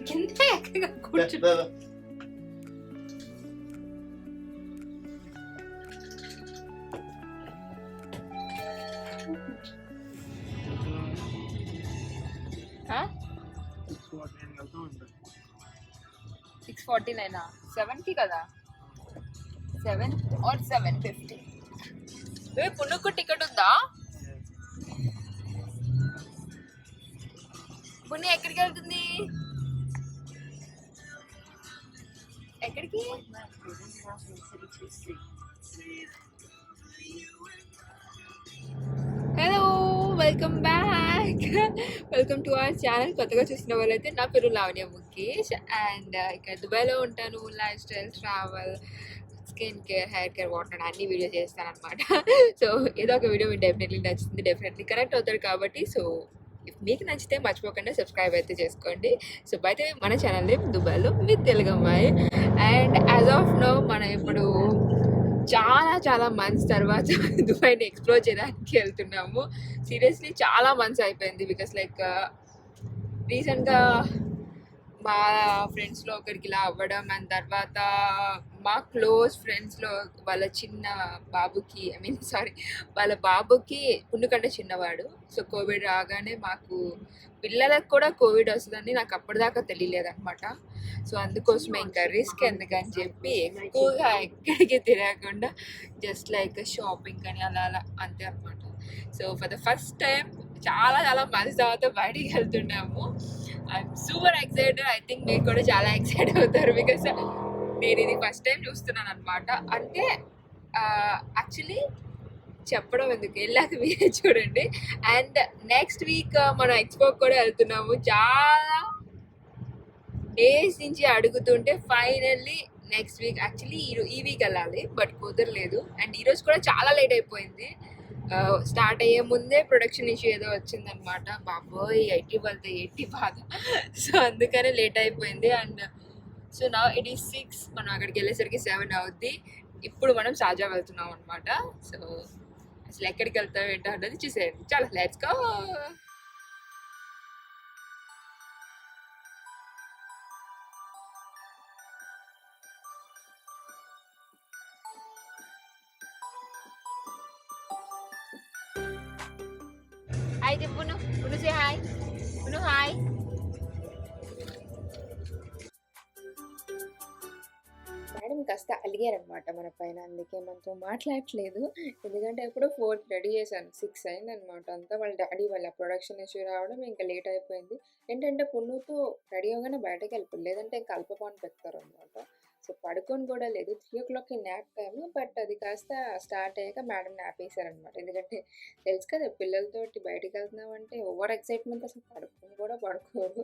కింద ఎక్కడ కూర్చుంటా $649 7కి కదా 7 or 750. పుణుకు టికెట్ ఉందా? పుణ్య ఎక్కడికి వెళ్తుంది? ఎక్కడికి? Hello, welcome back. Welcome to our channel. కొత్తగా చూసిన వాళ్ళైతే నా పేరు లావణ్య ముకేష్ అండ్ ఇక్కడ దుబాయ్లో ఉంటాను. Life style, travel, skin care, hair care, water అన్ని వీడియో చేస్తాను అనమాట. సో ఏదో ఒక వీడియో మీకు డెఫినెట్లీ నచ్చుతుంది, డెఫినెట్లీ కనెక్ట్ అవుతారు కాబట్టి. సో మీకు నచ్చితే మర్చిపోకుండా సబ్స్క్రైబ్ అయితే చేసుకోండి. సో అయితే మన ఛానల్ నేమ్ దుబాయ్లో విత్ తెలుగు అమ్మాయి. అండ్ యాజ్ ఆఫ్ నో మనం ఇప్పుడు చాలా మంత్స్ తర్వాత దుబాయ్ని ఎక్స్ప్లోర్ చేయడానికి వెళ్తున్నాము. సీరియస్లీ చాలా మంత్స్ అయిపోయింది. బికాస్ లైక్ రీసెంట్గా మా ఫ్రెండ్స్లో ఒకరికి ఇలా అవ్వడం అండ్ తర్వాత మా క్లోజ్ ఫ్రెండ్స్లో వాళ్ళ చిన్న బాబుకి వాళ్ళ బాబుకి పుండు కంటే చిన్నవాడు. సో కోవిడ్ రాగానే మాకు పిల్లలకు కూడా కోవిడ్ వస్తుందని నాకు అప్పటిదాకా తెలియలేదన్నమాట. సో అందుకోసమే ఇంకా రిస్క్ ఎందుకని చెప్పి ఎక్కువగా ఎక్కడికి తిరగకుండా జస్ట్ లైక్ షాపింగ్ అని అలా అంతే అనమాట. So for the first time చాలా మంత్స్ తర్వాత బయటికి వెళ్తున్నాము. I'm super excited. I think మీరు కూడా చాలా ఎక్సైట్ అవుతారు బికాస్ నేను ఇది ఫస్ట్ టైం చూస్తున్నాను అనమాట. అంటే యాక్చువల్లీ చెప్పడం ఎందుకు, వెళ్ళాక మీరే చూడండి. అండ్ నెక్స్ట్ వీక్ మనం ఎక్స్పోకి కూడా వెళ్తున్నాము. చాలా డేస్ నుంచి అడుగుతుంటే ఫైనల్లీ నెక్స్ట్ వీక్, యాక్చువల్లీ ఈ వీక్ వెళ్ళాలి బట్ కుదరలేదు. అండ్ ఈరోజు కూడా చాలా లేట్ అయిపోయింది. స్టార్ట్ అయ్యే ముందే ప్రొడక్షన్ ఇష్యూ ఏదో వచ్చిందనమాట. బాబోయ్ 80 బాధ. సో అందుకనే లేట్ అయిపోయింది. అండ్ సో నా ఇట్ ఈస్ 6, మనం అక్కడికి వెళ్ళేసరికి 7 అవుద్ది. ఇప్పుడు మనం షార్జా వెళ్తున్నాం అనమాట. సో అసలు ఎక్కడికి వెళ్తాం ఏంటో అన్నది చూసేయండి. చాలా లెట్స్ గో. హాయ్ చెప్పు, సే హాయ్. హాయ్. మేడం కాస్త అలిగారనమాట మన పైన, అందుకే మనతో మాట్లాడట్లేదు. ఎందుకంటే ఎప్పుడో 4th రెడీ చేశాను, 6 అయిందనమాట. అంతా వాళ్ళ డాడీ వాళ్ళ ప్రొడక్షన్ ఇష్యూ రావడం ఇంకా లేట్ అయిపోయింది. ఏంటంటే పున్నుతో రెడీ అవ్వగానే బయటకు వెళ్ళిపోయింది, లేదంటే ఇంకా అల్పపాన్ పెడతారు అనమాట. సో పడుకొని కూడా లేదు. 3 o'clockకి న్యాప్ టైమ్, బట్ అది కాస్త స్టార్ట్ అయ్యాక మేడం న్యాప్ వేసారనమాట. ఎందుకంటే తెలుసు కదా పిల్లలతోటి బయటకు వెళ్తున్నామంటే ఓవర్ ఎక్సైట్మెంట్, అసలు పడుకొని కూడా పడుకోరు.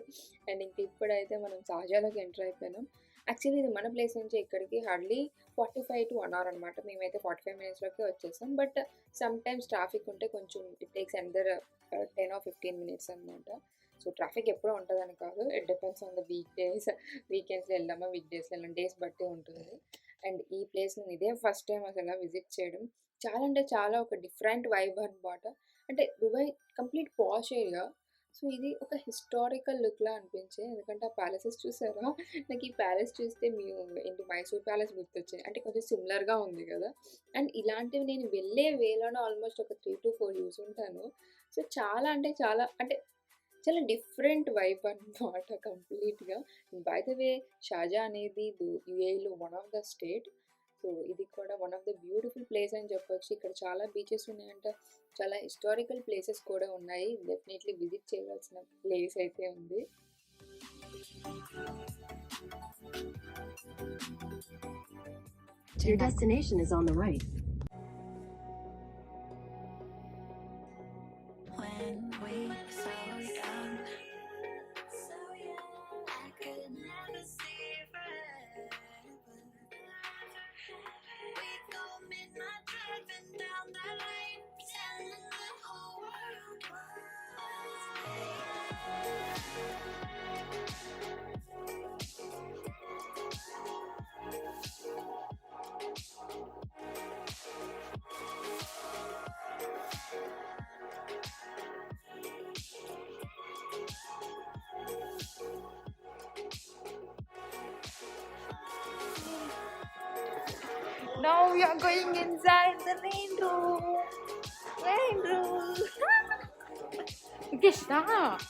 అండ్ ఇంక ఇప్పుడైతే మనం షార్జాలోకి ఎంటర్ అయిపోయినాం. యాక్చువల్లీ ఇది మన ప్లేస్ నుంచి ఇక్కడికి హార్డ్లీ 45 to 1 hour అనమాట. మేమైతే 45 minutesలోకి వచ్చేసాం. బట్ సమ్ టైమ్స్ ట్రాఫిక్ ఉంటే కొంచెం it takes under 10 or 15 minutes అనమాట. సో ట్రాఫిక్ ఎప్పుడూ ఉంటుందని కాదు, it depends on the week days. వీకెండ్స్లో వెళ్దామా, వీక్ డేస్లో వెళ్ళాం, డేస్ బట్టి ఉంటుంది. అండ్ ఈ ప్లేస్ నేను ఇదే ఫస్ట్ టైం అసలు విజిట్ చేయడం. చాలా అంటే చాలా ఒక డిఫరెంట్ వైబ్ అనమాట. అంటే దుబాయ్ కంప్లీట్ పాష్ ఏరియా. సో ఇది ఒక హిస్టారికల్ లుక్లా అనిపించే. ఎందుకంటే ఆ ప్యాలెసెస్ చూసారా, నాకు ఈ ప్యాలెస్ చూస్తే ఏంటి మైసూర్ ప్యాలెస్ గుర్తొచ్చాయి. అంటే కొంచెం సిమిలర్గా ఉంది కదా. అండ్ ఇలాంటివి నేను వెళ్ళే వేలోనే ఆల్మోస్ట్ ఒక 3 to 4 చూసుంటాను. సో చాలా అంటే చాలా డిఫరెంట్ వైబ్ అనమాట కంప్లీట్గా. బై ద వే షార్జా అనేది యూఏఈలో one of the state. So ఇది కూడా one of the beautiful place అని చెప్పొచ్చు. ఇక్కడ చాలా బీచెస్ ఉన్నాయంట, చాలా హిస్టారికల్ ప్లేసెస్ కూడా ఉన్నాయి. డెఫినెట్లీ విజిట్ చేయవలసిన ప్లేస్ అయితే ఉంది. Your destination is on the right. When we so young, I could never see forever. We go midnight driving down that lane, pretending the whole world Now we are going inside the rain room. Rain room. Mukesh, stop.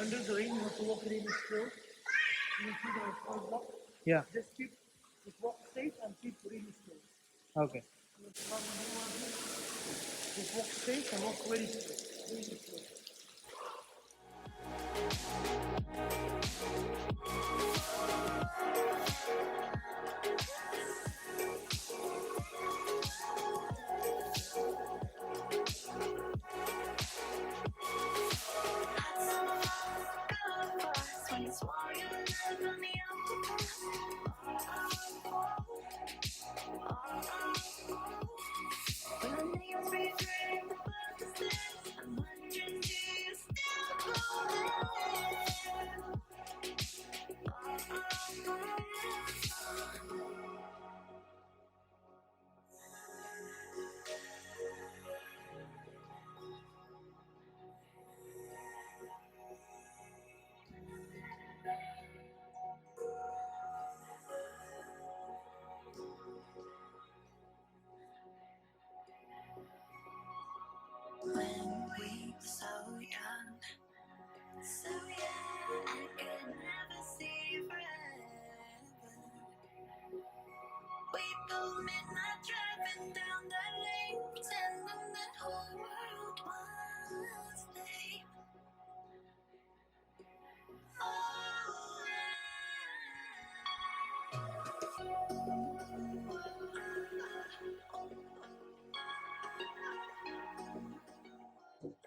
Under the rain, you have to walk really slow. You see the front block? Yeah. Just walk straight and keep really slow. Okay. Just walk straight and walk very slow. Really slow. When we were so young, I could never see forever. We go midnight driving down the lane, pretending the whole world was fake.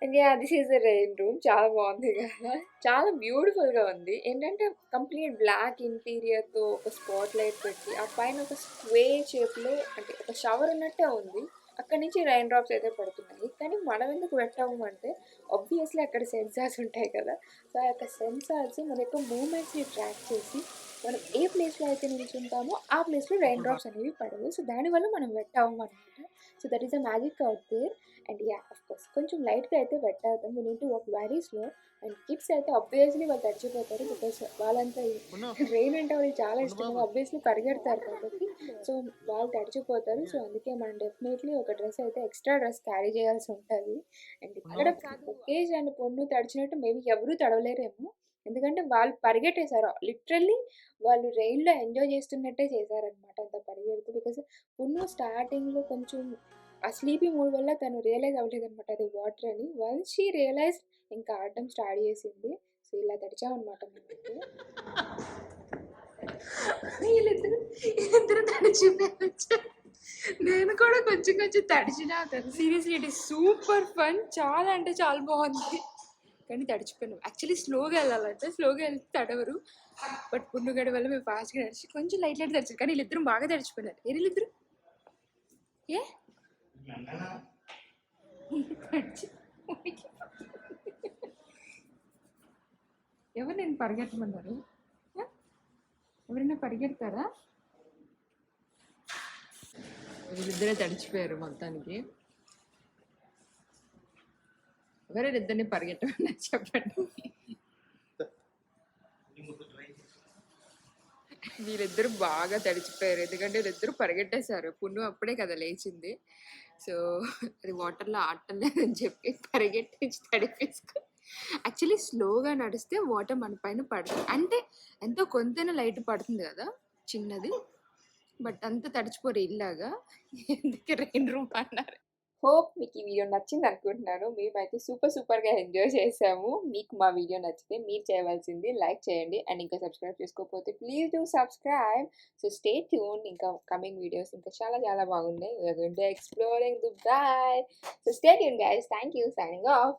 And yeah, this is the rain room. చాలా బాగుంది కదా, చాలా బ్యూటిఫుల్గా ఉంది. ఏంటంటే complete block ఇంటీరియర్తో ఒక spot light పెట్టి ఆ పైన ఒక స్క్వే షేప్లో అంటే ఒక షవర్ ఉన్నట్టే ఉంది. అక్కడి నుంచి రైన్ డ్రాప్స్ అయితే పడుతున్నాయి. కానీ మనం ఎందుకు పెట్టాము అంటే ఆబ్వియస్లీ అక్కడ సెన్సార్స్ ఉంటాయి కదా. సో ఆ యొక్క సెన్సార్స్ మన యొక్క మూమెంట్స్ని ట్రాక్ చేసి మనం ఏ ప్లేస్లో అయితే నిల్చుంటామో ఆ ప్లేస్లో రైన్ డ్రాప్స్ అనేవి పడవు. సో దానివల్ల మనం పెట్టాము అనమాట. So that is a magic out there. And yeah of course కొంచెం లైట్గా అయితే పెట్టేద్దాం. We need to walk very slow. And kids అయితే ఆబ్వియస్లీ వాళ్ళు తడిచిపోతారు బికాస్ వాళ్ళంతా రెయిన్ అంటే వాళ్ళకి చాలా ఇష్టం. ఆబ్వియస్లీ పరిగెడతారు కాబట్టి సో వాళ్ళు తడిచిపోతారు. సో అందుకే మనం డెఫినెట్లీ ఒక డ్రెస్ అయితే ఎక్స్ట్రా డ్రెస్ క్యారీ చేయాల్సి ఉంటుంది. అండ్ ఇక్కడ ముఖేష్ అండ్ పొన్ను తడిచినట్టు మేబీ ఎవరూ తడవలేరేమో, ఎందుకంటే వాళ్ళు పరిగెట్టేశారు. లిటరల్లీ వాళ్ళు రెయిన్లో ఎంజాయ్ చేస్తున్నట్టే చేశారనమాట అంత పరిగెడుతూ. బికాస్ పొన్ను స్టార్టింగ్లో కొంచెం ఆ స్లీపీ మూడ్ వల్ల తను రియలైజ్ అవ్వలేదనమాట అది వాటర్ అని. వన్స్ షీ రియలైజ్ ఇంకా ఆడడం స్టార్ట్ చేసింది. సో ఇలా తడిచామన్నమాట మేమైతే. వీళ్ళిద్దరు తడిచిపోయచ్చు. నేను కూడా కొంచెం కొంచెం తడిచినా. Seriously it is super fun. చాలా అంటే చాలా బాగుంది. కానీ తడిచిపోయినాం. యాక్చువల్లీ స్లోగా వెళ్ళాలంటే స్లోగా వెళ్తే తడవరు. బట్ పుండుగడ వల్ల మేము ఫాస్ట్గా నడిచి కొంచెం లైట్ లైట్ తడిచారు. కానీ వీళ్ళిద్దరు బాగా తడిచిపోయినారు. వీళ్ళిద్దరు ఏ ఎవరు నేను పరిగెత్తమన్నారు? ఎవరైనా పరిగెడతారా? వీళ్ళిద్దరే తడిచిపోయారు మొత్తానికి. ఎవరైనా ఇద్దరిని పరిగెట్టమన్నారు చెప్పండి. వీళ్ళిద్దరు బాగా తడిచిపోయారు ఎందుకంటే వీళ్ళిద్దరు పరిగెట్టేశారు. పున్ను అప్పుడే కదా లేచింది. సో అది వాటర్లో ఆడటం లేదని చెప్పి పరిగెట్టించి తడిపేసుకుని. యాక్చువల్లీ స్లోగా నడిస్తే వాటర్ మన పైన పడుతుంది. అంటే ఎంతో కొంతైనా లైట్ పడుతుంది కదా చిన్నది. బట్ అంత తడిచిపోరు ఇల్లాగా. ఎందుకు రెయిన్ రూమ్ అన్నారు. హోప్ మీకు ఈ వీడియో నచ్చింది అనుకుంటున్నాను. మేమైతే సూపర్గా ఎంజాయ్ చేసాము. మీకు మా వీడియో నచ్చితే మీరు చేయవలసింది లైక్ చేయండి. అండ్ ఇంకా సబ్స్క్రైబ్ చేసుకోకపోతే please do subscribe. So stay tune. ఇంకా కమింగ్ వీడియోస్ ఇంకా చాలా చాలా బాగున్నాయి. We are going to exploring Dubai. So stay tune guys. Thank you. Signing of.